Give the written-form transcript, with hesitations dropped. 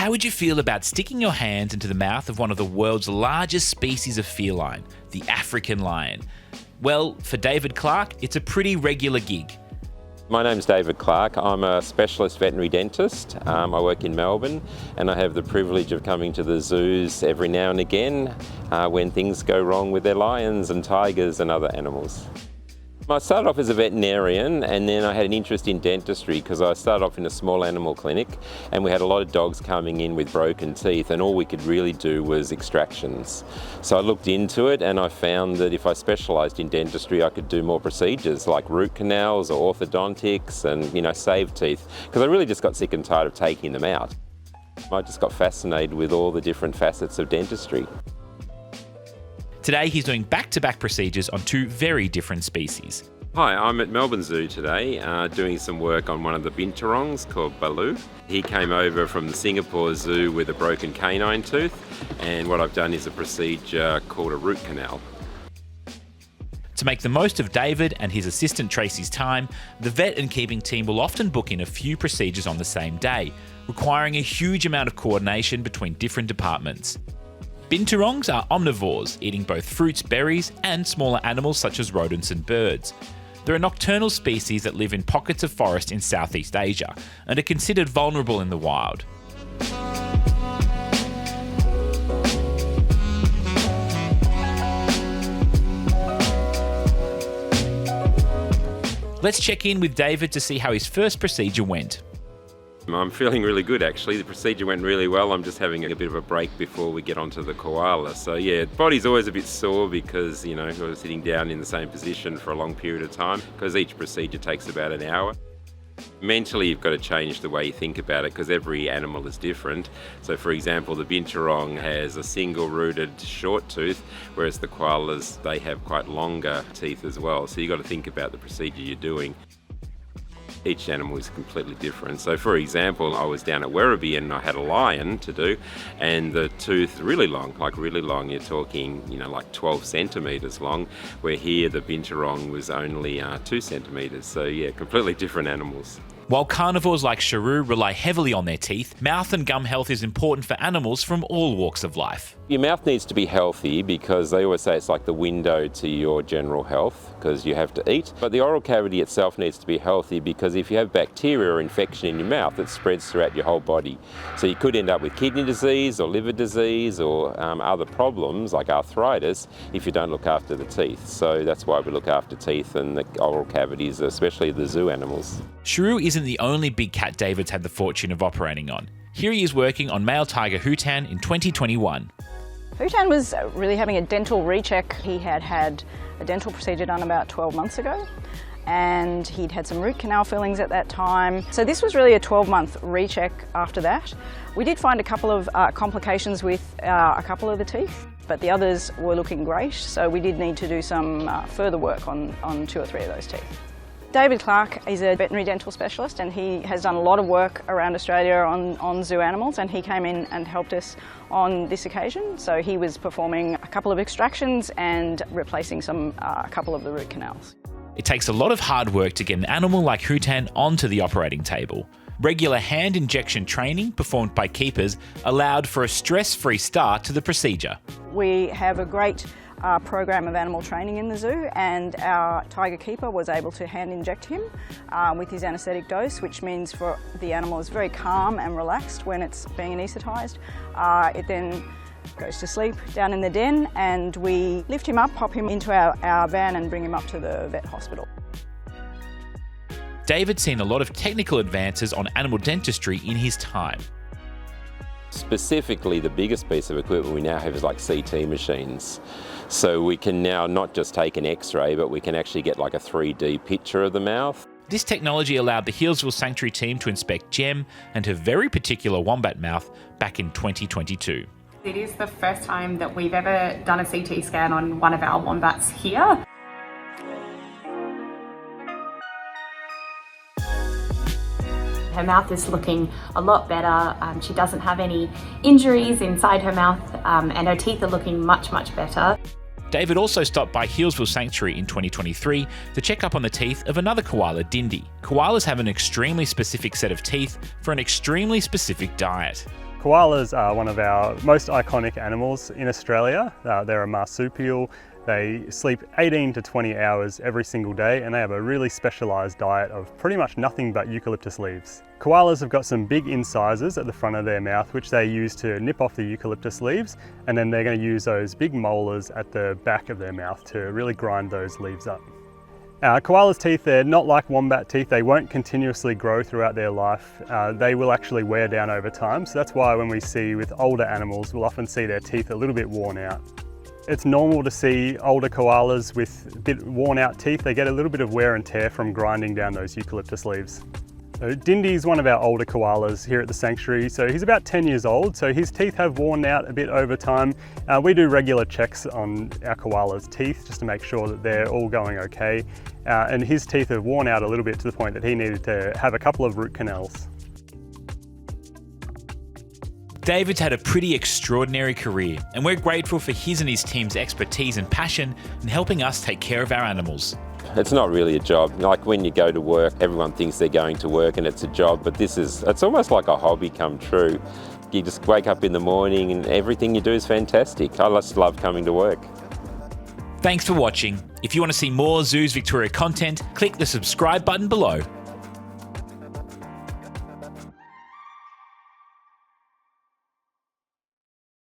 How would you feel about sticking your hands into the mouth of one of the world's largest species of feline, the African lion? Well, for David Clarke, it's a pretty regular gig. My name's David Clarke. I'm a specialist veterinary dentist. I work in Melbourne and I have the privilege of coming to the zoos every now and again when things go wrong with their lions and tigers and other animals. I started off as a veterinarian and then I had an interest in dentistry because I started off in a small animal clinic and we had a lot of dogs coming in with broken teeth and all we could really do was extractions. So I looked into it and I found that if I specialised in dentistry I could do more procedures like root canals or orthodontics and save teeth because I really just got sick and tired of taking them out. I just got fascinated with all the different facets of dentistry. Today he's doing back-to-back procedures on two very different species. Hi, I'm at Melbourne Zoo today doing some work on one of the binturongs called Baloo. He came over from the Singapore Zoo with a broken canine tooth and what I've done is a procedure called a root canal. To make the most of David and his assistant Tracy's time, the vet and keeping team will often book in a few procedures on the same day, requiring a huge amount of coordination between different departments. Binturongs are omnivores, eating both fruits, berries, and smaller animals such as rodents and birds. They're a nocturnal species that live in pockets of forest in Southeast Asia and are considered vulnerable in the wild. Let's check in with David to see how his first procedure went. I'm feeling really good actually. The procedure went really well. I'm just having a bit of a break before we get onto the koala. So yeah, body's always a bit sore because, I was sitting down in the same position for a long period of time because each procedure takes about an hour. Mentally, you've got to change the way you think about it because every animal is different. So for example, the binturong has a single rooted short tooth, whereas the koalas, they have quite longer teeth as well. So you've got to think about the procedure you're doing. Each animal is completely different. So for example, I was down at Werribee and I had a lion to do and the tooth really long, you're talking, like 12 centimetres long, where here the binturong was only 2 centimetres. So yeah, completely different animals. While carnivores like Sheru rely heavily on their teeth, mouth and gum health is important for animals from all walks of life. Your mouth needs to be healthy because they always say it's like the window to your general health because you have to eat. But the oral cavity itself needs to be healthy because if you have bacteria or infection in your mouth, it spreads throughout your whole body. So you could end up with kidney disease or liver disease or other problems like arthritis if you don't look after the teeth. So that's why we look after teeth and the oral cavities, especially the zoo animals. Sheru isn't the only big cat David's had the fortune of operating on. Here he is working on male tiger Hutan in 2021. Hutan was really having a dental recheck. He had a dental procedure done about 12 months ago and he'd had some root canal fillings at that time. So this was really a 12-month recheck after that. We did find a couple of complications with a couple of the teeth, but the others were looking great, so we did need to do some further work on 2 or 3 of those teeth. David Clarke is a veterinary dental specialist and he has done a lot of work around Australia on zoo animals, and he came in and helped us on this occasion. So he was performing a couple of extractions and replacing a couple of the root canals. It takes a lot of hard work to get an animal like Hutan onto the operating table. Regular hand injection training performed by keepers allowed for a stress-free start to the procedure. We have a great program of animal training in the zoo, and our tiger keeper was able to hand inject him with his anaesthetic dose, which means for the animal is very calm and relaxed when it's being anaesthetised. It then goes to sleep down in the den and we lift him up, pop him into our van and bring him up to the vet hospital. David's seen a lot of technical advances on animal dentistry in his time. Specifically, the biggest piece of equipment we now have is like CT machines. So we can now not just take an X-ray, but we can actually get like a 3D picture of the mouth. This technology allowed the Healesville Sanctuary team to inspect Gem and her very particular wombat mouth back in 2022. It is the first time that we've ever done a CT scan on one of our wombats here. Her mouth is looking a lot better. She doesn't have any injuries inside her mouth, and her teeth are looking much, much better. David also stopped by Healesville Sanctuary in 2023 to check up on the teeth of another koala, Dindi. Koalas have an extremely specific set of teeth for an extremely specific diet. Koalas are one of our most iconic animals in Australia. They're a marsupial. They sleep 18 to 20 hours every single day, and they have a really specialised diet of pretty much nothing but eucalyptus leaves. Koalas have got some big incisors at the front of their mouth which they use to nip off the eucalyptus leaves, and then they're going to use those big molars at the back of their mouth to really grind those leaves up. Koalas' teeth, they're not like wombat teeth. They won't continuously grow throughout their life. They will actually wear down over time, so that's why when we see with older animals, we'll often see their teeth a little bit worn out. It's normal to see older koalas with a bit worn out teeth. They get a little bit of wear and tear from grinding down those eucalyptus leaves. So Dindi is one of our older koalas here at the sanctuary. So he's about 10 years old, so his teeth have worn out a bit over time. We do regular checks on our koalas' teeth just to make sure that they're all going okay. And his teeth have worn out a little bit to the point that he needed to have a couple of root canals. David's had a pretty extraordinary career, and we're grateful for his and his team's expertise and passion in helping us take care of our animals. It's not really a job. Like when you go to work, everyone thinks they're going to work and it's a job, but it's almost like a hobby come true. You just wake up in the morning and everything you do is fantastic. I just love coming to work. Thanks for watching. If you want to see more Zoos Victoria content, click the subscribe button below.